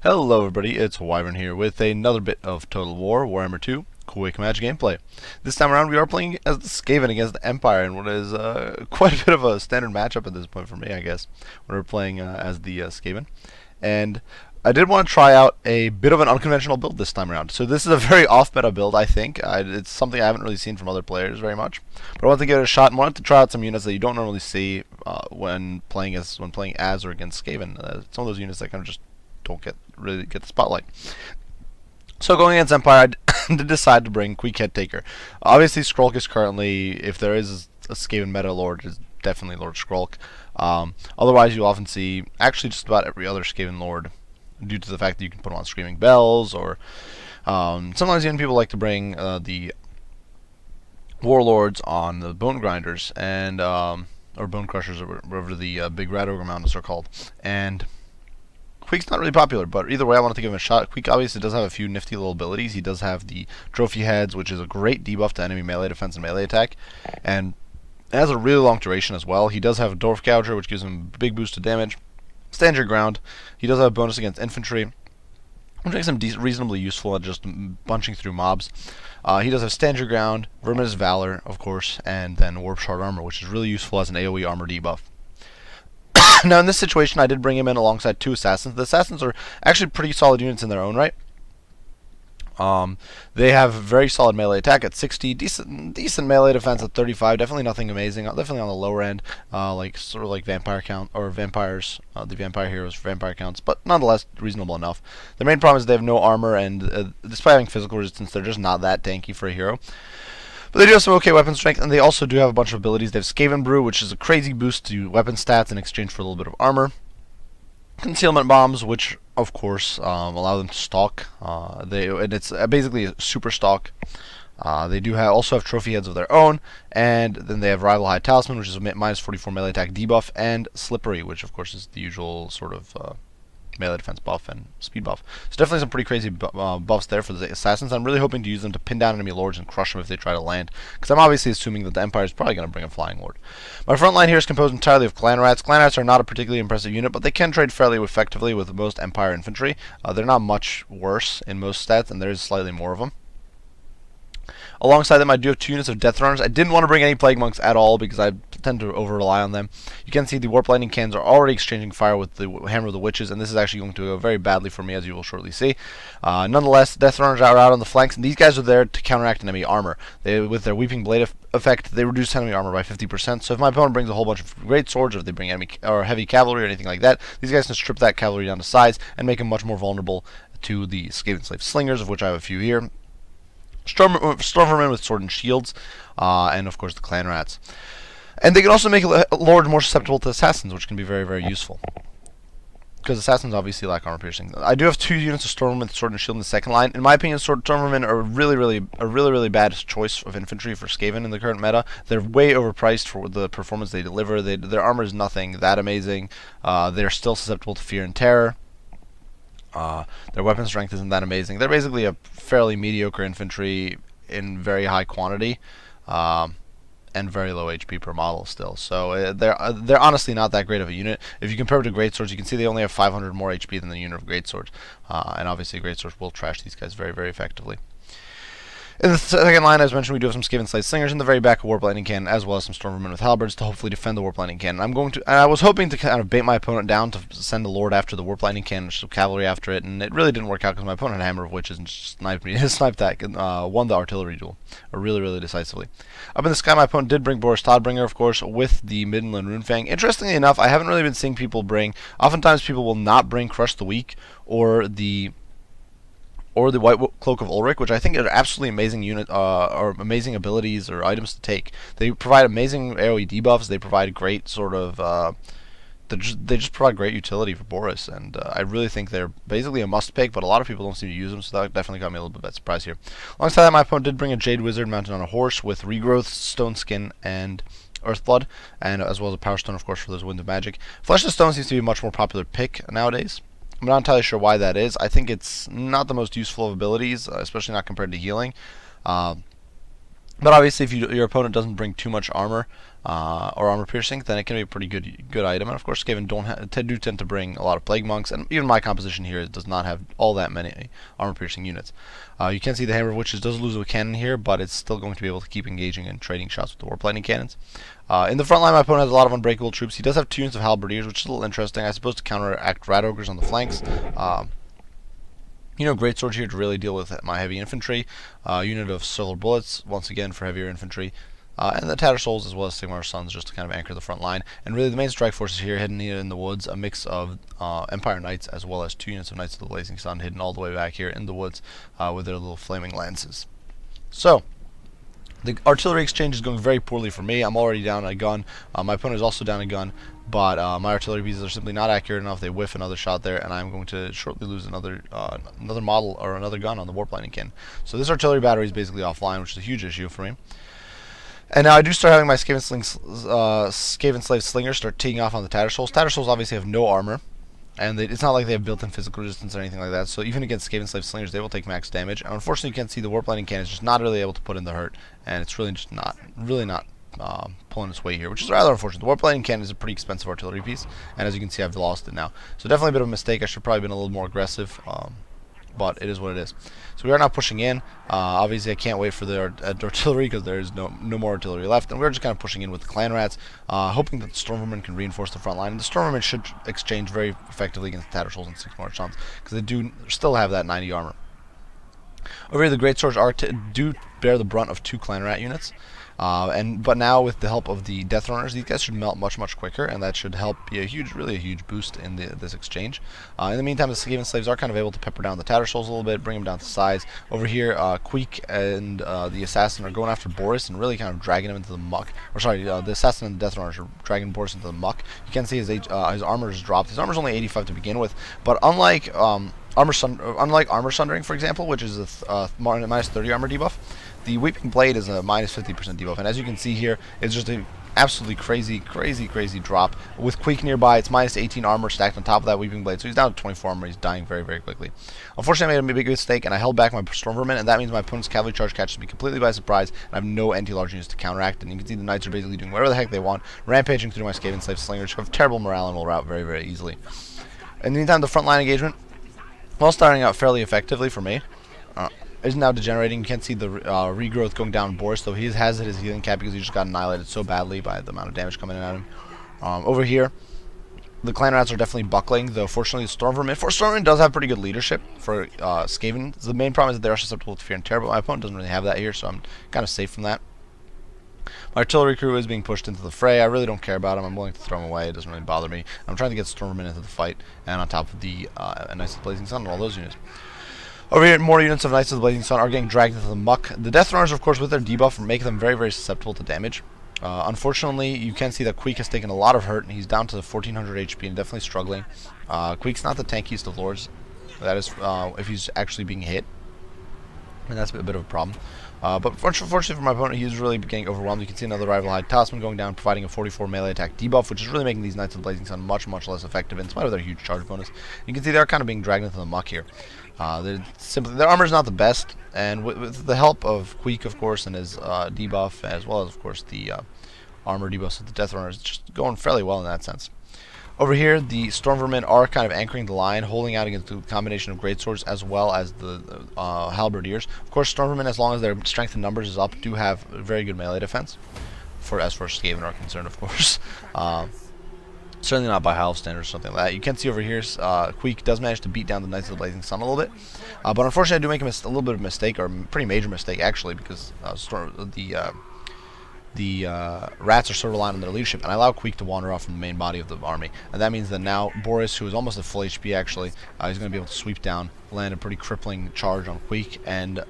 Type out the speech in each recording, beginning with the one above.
Hello everybody, it's Wyvern here with another bit of Total War, Warhammer 2, Queek match gameplay. This time around we are playing as the Skaven against the Empire in what is quite a bit of a standard matchup at this point for me, I guess, when we're playing as the Skaven. And I did want to try out a bit of an unconventional build this time around. So this is a very off-meta build, I think. It's something I haven't really seen from other players very much. But I wanted to give it a shot and wanted to try out some units that you don't normally see when playing as or against Skaven. Some of those units that kind of just don't really get the spotlight. So going against Empire, I did decide to bring Queek Taker. Obviously, Skrulk is currently, if there is a Skaven meta lord, is definitely Lord Skrulk. Otherwise, you often see actually just about every other Skaven lord, due to the fact that you can put them on Screaming Bells, or sometimes even people like to bring the Warlords on the Bone Grinders and or Bone Crushers, or whatever the big Rat Ogre Mountains are called. And Queek's not really popular, but either way I wanted to give him a shot. Queek obviously does have a few nifty little abilities. He does have the Trophy Heads, which is a great debuff to enemy melee defense and melee attack, and it has a really long duration as well. He does have a Dwarf Gouger, which gives him a big boost to damage. Stand your ground. He does have a bonus against infantry, which makes him reasonably useful at just bunching through mobs. He does have Stand Your Ground, Verminous Valor, of course, and then Warp Shard Armor, which is really useful as an AoE armor debuff. Now, in this situation, I did bring him in alongside two Assassins. The Assassins are actually pretty solid units in their own right. They have very solid melee attack at 60, decent melee defense at 35. Definitely nothing amazing. Definitely on the lower end, sort of like Vampire count or Vampires, the Vampire Heroes for Vampire counts, but nonetheless reasonable enough. Their main problem is they have no armor, and despite having physical resistance, they're just not that tanky for a hero. But they do have some okay weapon strength, and they also do have a bunch of abilities. They have Skaven Brew, which is a crazy boost to weapon stats in exchange for a little bit of armor. Concealment Bombs, which of course allow them to stalk. And it's basically a super stalk. They do also have Trophy Heads of their own, and then they have Rival High Talisman, which is a minus 44 melee attack debuff, and Slippery, which of course is the usual sort of melee defense buff and speed buff. So definitely some pretty crazy buffs there for the Assassins. I'm really hoping to use them to pin down enemy lords and crush them if they try to land, because I'm obviously assuming that the Empire is probably going to bring a Flying Lord. My front line here is composed entirely of Clan Rats. Clan Rats are not a particularly impressive unit, but they can trade fairly effectively with most Empire infantry. They're not much worse in most stats, and there's slightly more of them. Alongside them, I do have 2 units of Death Runners. I didn't want to bring any Plague Monks at all because I tend to over-rely on them. You can see the Warp Lightning Cannons are already exchanging fire with the Hammer of the Witches, and this is actually going to go very badly for me, as you will shortly see. Nonetheless, Death Runners are out on the flanks, and these guys are there to counteract enemy armor. With their Weeping Blade effect, they reduce enemy armor by 50%, so if my opponent brings a whole bunch of great swords, or if they bring enemy or heavy cavalry or anything like that, these guys can strip that cavalry down to size and make them much more vulnerable to the Skaven Slave Slingers, of which I have a few here. Stormvermin with sword and shields, and of course the Clan Rats. And they can also make a Lord more susceptible to Assassins, which can be very, very useful, because Assassins obviously lack armor piercing. I do have 2 units of Stormvermin with sword and shield in the second line. In my opinion, Stormvermin are a really bad choice of infantry for Skaven in the current meta. They're way overpriced for the performance they deliver. Their armor is nothing that amazing. They're still susceptible to fear and terror. Their weapon strength isn't that amazing. They're basically a fairly mediocre infantry in very high quantity, and very low HP per model still. So they're honestly not that great of a unit. If you compare it to Greatswords, you can see they only have 500 more HP than the unit of Greatswords, and obviously Greatswords will trash these guys very, very effectively. In the second line, as mentioned, we do have some Skaven Slave Slingers in the very back of Warp Lightning Cannon, as well as some Stormvermin with Halberds to hopefully defend the Warp Lightning Cannon. I was hoping to kind of bait my opponent down to send the Lord after the Warp Lightning Cannon, some cavalry after it, and it really didn't work out because my opponent had Hammer of Witches and just sniped me. Sniped that, won the artillery duel, really decisively. Up in the sky, my opponent did bring Boris Todbringer, of course, with the Midland Runefang. Interestingly enough, I haven't really been seeing people bring. Oftentimes, people will not bring Crush the Weak or the White Cloak of Ulrich, which I think are absolutely amazing or amazing abilities or items to take. They provide amazing AoE debuffs. They provide great sort of they just provide great utility for Boris, and I really think they're basically a must pick, but a lot of people don't seem to use them, so that definitely got me a little bit by surprise here. Alongside that, my opponent did bring a Jade Wizard mounted on a horse with Regrowth, Stone Skin, and Earthblood, and as well as a Power Stone, of course, for those Wind of Magic. Flesh of Stone seems to be a much more popular pick nowadays. I'm not entirely sure why that is. I think it's not the most useful of abilities, especially not compared to healing. But obviously, if your opponent doesn't bring too much armor or armor piercing, then it can be a pretty good item. And of course, Skaven do tend to bring a lot of plague monks, and even my composition here does not have all that many armor piercing units. You can see the Hammer of Witches does lose a cannon here, but it's still going to be able to keep engaging and trading shots with the Warp Lightning cannons. In the front line, my opponent has a lot of unbreakable troops. He does have 2 units of Halberdiers, which is a little interesting, I suppose, to counteract Rat Ogres on the flanks. Great Swords here to really deal with my heavy infantry. Unit of Solar Bullets, once again, for heavier infantry. And the Tatter Souls as well as Sigmar's Sons, just to kind of anchor the front line. And really the main strike forces here hidden here in the woods, a mix of Empire Knights as well as 2 units of Knights of the Blazing Sun hidden all the way back here in the woods with their little flaming lances. So, the artillery exchange is going very poorly for me. I'm already down a gun. My opponent is also down a gun, but my artillery pieces are simply not accurate enough. They whiff another shot there, and I'm going to shortly lose another model or another gun on the Warp Lightning cannon. So this artillery battery is basically offline, which is a huge issue for me. And now I do start having my Skaven Slave Slingers start teeing off on the Tatter Souls. Tatter Souls obviously have no armor, and it's not like they have built-in physical resistance or anything like that, so even against Skaven Slave Slingers, they will take max damage. And unfortunately, you can see the Warp Lightning Cannon is just not really able to put in the hurt, and it's really just not pulling its weight here, which is rather unfortunate. The Warp Lightning Cannon is a pretty expensive artillery piece, and as you can see, I've lost it now. So definitely a bit of a mistake. I should probably have been a little more aggressive, but it is what it is. So we are now pushing in. Obviously, I can't wait for the artillery because there is no more artillery left, and we're just kind of pushing in with the Clan Rats, hoping that the Stormvermin can reinforce the front line. And the Stormvermin should exchange very effectively against the Tatter Souls and Sigmar's Sons because they do still have that 90 armor. Over here, the Great Swords do bear the brunt of 2 Clan Rat units. But now with the help of the Death Runners, these guys should melt much quicker, and that should help be really a huge boost in this exchange. In the meantime, the Skaven Slaves are kind of able to pepper down the Tatter Souls a little bit, bring them down to size. Over here, Queek and the Assassin are going after Boris and really kind of dragging him into the muck. Or sorry, the Assassin and the Death Runners are dragging Boris into the muck. You can see his armor is dropped. His armor is only 85 to begin with, but unlike Armor Sundering, for example, which is a minus 30 armor debuff, the Weeping Blade is a minus 50% debuff, and as you can see here, it's just an absolutely crazy drop. With Queek nearby, it's minus 18 armor stacked on top of that Weeping Blade, so he's down to 24 armor. He's dying very quickly. Unfortunately, I made a big mistake, and I held back my Stormvermin, and that means my opponent's cavalry charge catches me completely by surprise, and I have no anti-large units to counteract. And you can see the Knights are basically doing whatever the heck they want, rampaging through my Skaven Slave Slingers, who have terrible morale and will rout very easily. In the meantime, the front line engagement, while starting out fairly effectively for me, is now degenerating. You can't see the regrowth going down Boris, though he has hit his healing cap because he just got annihilated so badly by the amount of damage coming in at him. Over here, the Clan Rats are definitely buckling, though fortunately the Stormvermin does have pretty good leadership for Skaven. The main problem is that they are susceptible to fear and terror, but my opponent doesn't really have that here, so I'm kind of safe from that. My artillery crew is being pushed into the fray. I really don't care about him. I'm willing to throw him away. It doesn't really bother me. I'm trying to get Stormvermin into the fight, and on top of the Knights of the Blazing Sun and all those units. Over here, more units of Knights of the Blazing Sun are getting dragged into the muck. The Death Runners, of course, with their debuff, make them very susceptible to damage. Unfortunately, you can see that Queek has taken a lot of hurt, and he's down to 1400 HP and definitely struggling. Queek's not the tankiest of lords. That is, if he's actually being hit. And that's a bit of a problem. But fortunately for my opponent, he's really getting overwhelmed. You can see another rival High Talisman going down, providing a 44 melee attack debuff, which is really making these Knights of the Blazing Sun much less effective in spite of their huge charge bonus. You can see they're kind of being dragged into the muck here. Their armor is not the best, and with the help of Queek, of course, and his debuff, as well as, of course, the armor debuffs of the Death Runners, it's just going fairly well in that sense. Over here, the Stormvermin are kind of anchoring the line, holding out against the combination of Greatswords as well as the Halberdiers. Of course, Stormvermin, as long as their strength in numbers is up, do have very good melee defense, as far as Skaven are concerned, of course. Certainly not by Half standards or something like that. You can see over here, Queek does manage to beat down the Knights of the Blazing Sun a little bit. But unfortunately, I do make a little bit of a mistake, or a pretty major mistake, actually, because the Rats are so reliant on their leadership, and I allow Queek to wander off from the main body of the army. And that means that now Boris, who is almost at full HP actually, is going to be able to sweep down, land a pretty crippling charge on Queek, and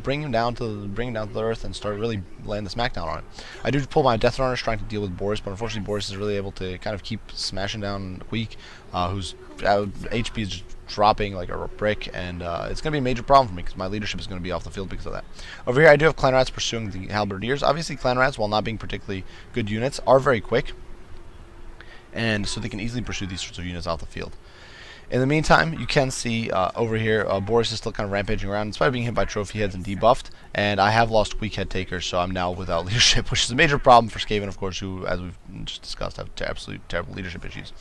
bring him down to the earth and start really laying the smackdown on it. I do pull my Death Runners trying to deal with Boris, but unfortunately Boris is really able to kind of keep smashing down Queek, whose HP is just dropping like a brick, and it's going to be a major problem for me because my leadership is going to be off the field because of that. Over here, I do have Clan Rats pursuing the Halberdiers. Obviously, Clan Rats, while not being particularly good units, are very quick, and so they can easily pursue these sorts of units off the field. In the meantime, you can see over here, Boris is still kind of rampaging around, in spite of being hit by trophy heads and debuffed, and I have lost Queek head takers, so I'm now without leadership, which is a major problem for Skaven, of course, who, as we've just discussed, have absolutely terrible leadership issues.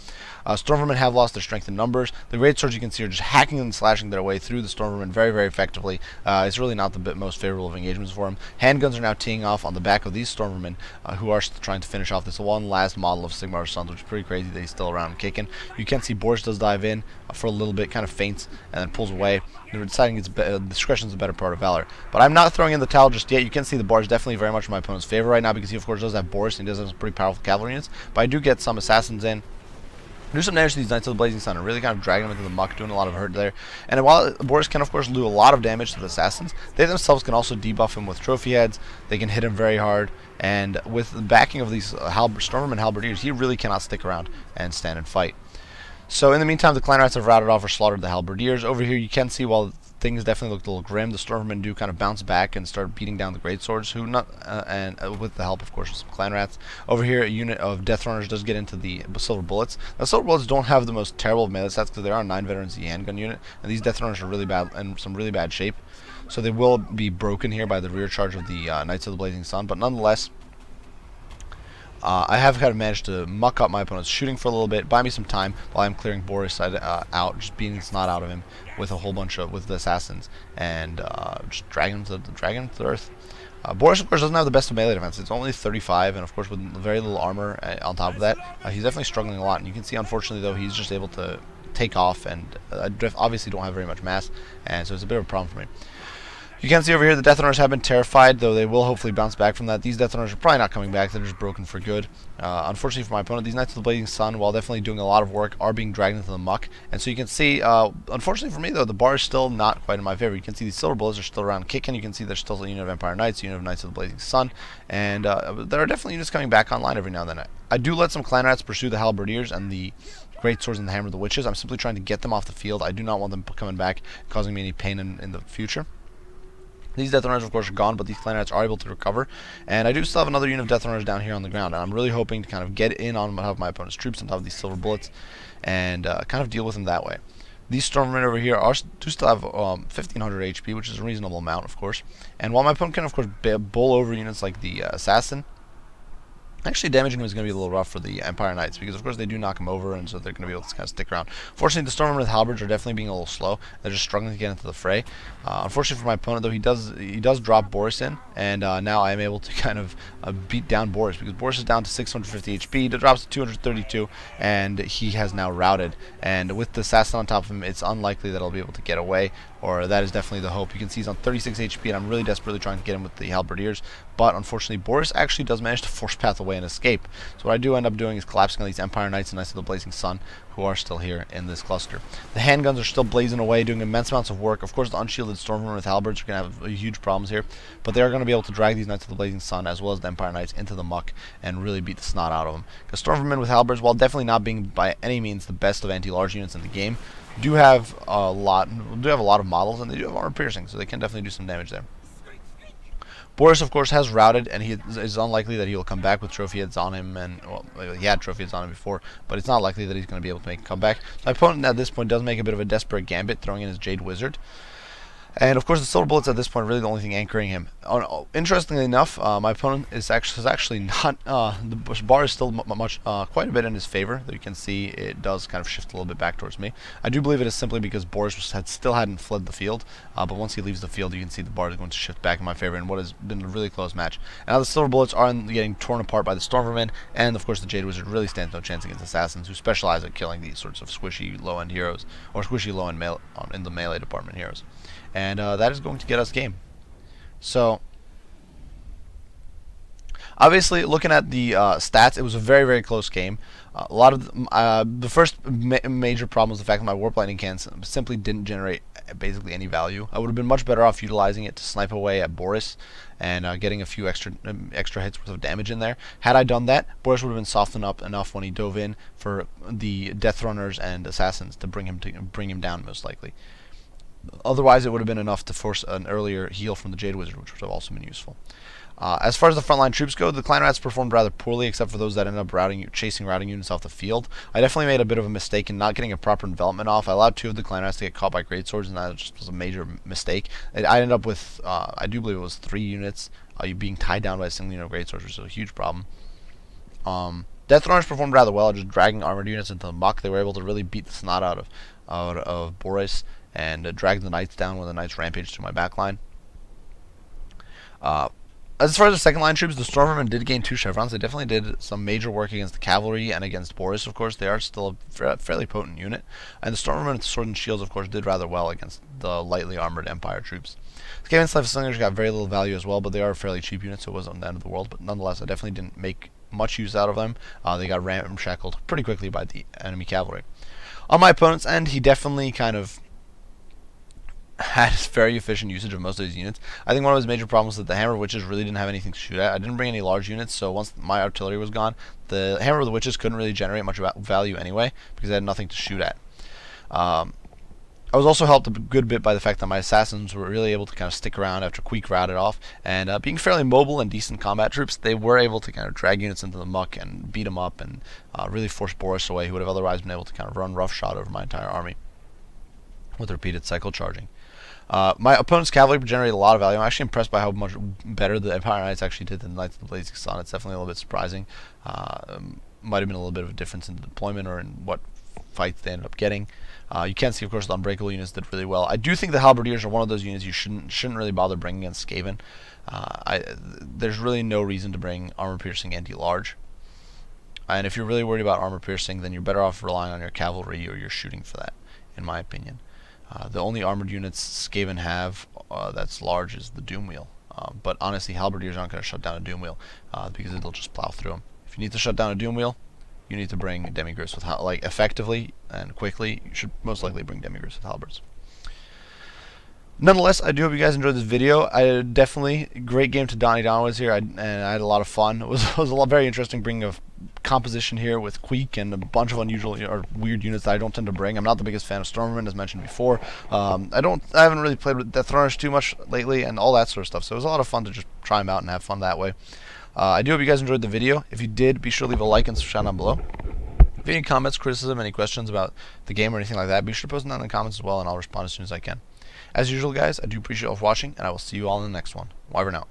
Stormvermin have lost their strength in numbers. The great swords you can see are just hacking and slashing their way through the Stormvermin very, very effectively. It's really not the most favorable of engagements for him. Handguns are now teeing off on the back of these Stormvermin, who are trying to finish off this one last model of Sigmar's Sons, which is pretty crazy that he's still around and kicking. You can see Boris does dive in for a little bit, kind of feints, and then pulls away. They're deciding discretion is the better part of valor. But I'm not throwing in the towel just yet. You can see the bar is definitely very much in my opponent's favor right now because he, of course, does have Boris and he does have some pretty powerful cavalry units. But I do get some assassins in. Do some damage to these Knights of the Blazing Sun and really kind of dragging them into the muck, doing a lot of hurt there. And while Boris can, of course, do a lot of damage to the assassins, they themselves can also debuff him with trophy heads. They can hit him very hard. And with the backing of these Stormvermin Halberdiers, he really cannot stick around and stand and fight. So in the meantime, the Clan Rats have routed off or slaughtered the Halberdiers. Over here, you can see while things definitely looked a little grim, the Stormvermin do kind of bounce back and start beating down the Greatswords, who with the help, of course, of some Clan Rats. Over here, a unit of Death Runners does get into the Silver Bullets. Now, Silver Bullets don't have the most terrible melee stats because they are a 9 veterans handgun unit, and these Death Runners are really bad in some really bad shape. So they will be broken here by the rear charge of the Knights of the Blazing Sun, but nonetheless, I have kind of managed to muck up my opponent's shooting for a little bit, buy me some time while I'm clearing Boris out, just beating the snot out of him with a whole bunch of the assassins and just dragging him to the earth. Boris, of course, doesn't have the best of melee defense. It's only 35, and of course, with very little armor on top of that, he's definitely struggling a lot. And you can see, unfortunately, though, he's just able to take off, and obviously don't have very much mass, and so it's a bit of a problem for me. You can see over here the Death Runners have been terrified, though they will hopefully bounce back from that. These Death Runners are probably not coming back. They're just broken for good. Unfortunately for my opponent, these Knights of the Blazing Sun, while definitely doing a lot of work, are being dragged into the muck. And so you can see, unfortunately for me, though, the bar is still not quite in my favor. You can see these Silver Bullets are still around kicking. You can see there's still a unit of Empire Knights, a unit of Knights of the Blazing Sun. And there are definitely units coming back online every now and then. I do let some Clan Rats pursue the Halberdiers and the Great Swords and the Hammer of the Witches. I'm simply trying to get them off the field. I do not want them coming back, causing me any pain in the future. These Death Runners, of course, are gone, but these Clan Rats are able to recover. And I do still have another unit of Death Runners down here on the ground. And I'm really hoping to kind of get in on top of my opponent's troops on top of these Silver Bullets and kind of deal with them that way. These Stormvermin over here do still have 1,500 HP, which is a reasonable amount, of course. And while my opponent can, of course, bowl over units like the Assassin, actually, damaging him is going to be a little rough for the Empire Knights because, of course, they do knock him over, and so they're going to be able to kind of stick around. Fortunately, the Stormvermin with halberds are definitely being a little slow. They're just struggling to get into the fray. Unfortunately for my opponent, though, he does drop Boris in, and now I'm able to kind of beat down Boris because Boris is down to 650 HP. It drops to 232, and he has now routed. And with the Assassin on top of him, it's unlikely that I'll be able to get away, or that is definitely the hope. You can see he's on 36 HP, and I'm really desperately trying to get him with the Halberdiers. But unfortunately, Boris actually does manage to force path away and escape. So what I do end up doing is collapsing on these Empire Knights and Knights of the Blazing Sun, who are still here in this cluster. The handguns are still blazing away, doing immense amounts of work. Of course, the unshielded Stormvermin with halberds are going to have huge problems here, but they are going to be able to drag these Knights of the Blazing Sun, as well as the Empire Knights, into the muck and really beat the snot out of them. Because Stormvermin with halberds, while definitely not being by any means the best of anti-large units in the game, do have a lot of models, and they do have armor piercing, so they can definitely do some damage there. Boris, of course, has routed, and he is unlikely that he will come back with trophy heads on him. And well, he had trophy heads on him before, but it's not likely that he's going to be able to make a comeback. So my opponent at this point does make a bit of a desperate gambit, throwing in his Jade Wizard. And of course, the Silver Bullets at this point are really the only thing anchoring him. Interestingly enough, my opponent is actually not. The bar is still quite a bit in his favor. Though you can see it does kind of shift a little bit back towards me. I do believe it is simply because Boris still hadn't fled the field. But once he leaves the field, you can see the bar is going to shift back in my favor in what has been a really close match. And now the Silver Bullets are getting torn apart by the Stormvermin, and of course the Jade Wizard really stands no chance against Assassins, who specialize at killing these sorts of squishy low-end heroes, or squishy low-end in the melee department heroes. And that is going to get us game. So, obviously, looking at the stats, it was a very, very close game. A lot of the first major problem was the fact that my Warp Lightning cans simply didn't generate basically any value. I would have been much better off utilizing it to snipe away at Boris and getting a few extra hits worth of damage in there. Had I done that, Boris would have been softened up enough when he dove in for the Death Runners and Assassins to bring him down most likely. Otherwise, it would have been enough to force an earlier heal from the Jade Wizard, which would have also been useful. As far as the frontline troops go, the Clan Rats performed rather poorly, except for those that ended up chasing routing units off the field. I definitely made a bit of a mistake in not getting a proper envelopment off. I allowed 2 of the Clan Rats to get caught by greatswords, and that just was a major mistake. I ended up with, I do believe it was 3 units being tied down by a single unit of greatswords, which is a huge problem. Death Runners performed rather well, just dragging armored units into the muck. They were able to really beat the snot out of Boris and drag the Knights down when the Knights rampaged through my backline. As far as the second line troops, the Stormvermin did gain 2 chevrons. They definitely did some major work against the cavalry and against Boris, of course. They are still a fairly potent unit. And the Stormvermin with Sword and Shields, of course, did rather well against the lightly armored Empire troops. Skaven Slave Slingers got very little value as well, but they are a fairly cheap unit, so it wasn't the end of the world. But nonetheless, I definitely didn't make much use out of them. They got ramshackled pretty quickly by the enemy cavalry. On my opponent's end, he definitely kind of had very efficient usage of most of these units. I think one of his major problems was that the Hammer of Witches really didn't have anything to shoot at. I didn't bring any large units, so once my artillery was gone, the Hammer of the Witches couldn't really generate much value anyway, because I had nothing to shoot at. I was also helped a good bit by the fact that my assassins were really able to kind of stick around after Queek routed off, and being fairly mobile and decent combat troops, they were able to kind of drag units into the muck and beat them up and really force Boris away, who would have otherwise been able to kind of run roughshod over my entire army with repeated cycle charging. My opponent's cavalry generated a lot of value. I'm actually impressed by how much better the Empire Knights actually did than the Knights of the Blazing Sun. It's definitely a little bit surprising. Might have been a little bit of a difference in the deployment or in what fights they ended up getting. You can see, of course, the Unbreakable units did really well. I do think the Halberdiers are one of those units you shouldn't really bother bringing against Skaven. There's really no reason to bring Armor Piercing Anti-Large. And if you're really worried about Armor Piercing, then you're better off relying on your cavalry or your shooting for that, in my opinion. The only armored units Skaven have that's large is the Doom Wheel. But honestly, Halberdiers aren't going to shut down a Doom Wheel because it'll just plow through them. If you need to shut down a Doom Wheel, you need to bring Demigriffs with effectively and quickly. You should most likely bring Demigriffs with halberds. Nonetheless, I do hope you guys enjoyed this video. I definitely great game to Donnie Don was here, and I had a lot of fun. It was very interesting bringing a composition here with Queek and a bunch of unusual or weird units that I don't tend to bring. I'm not the biggest fan of Stormvermin, as mentioned before. I haven't really played with Death Runners too much lately and all that sort of stuff. So it was a lot of fun to just try them out and have fun that way. I do hope you guys enjoyed the video. If you did, be sure to leave a like and subscribe down below. If you have any comments, criticism, any questions about the game or anything like that, be sure to post them down in the comments as well, and I'll respond as soon as I can. As usual, guys, I do appreciate you all for watching, and I will see you all in the next one. Wyvern out.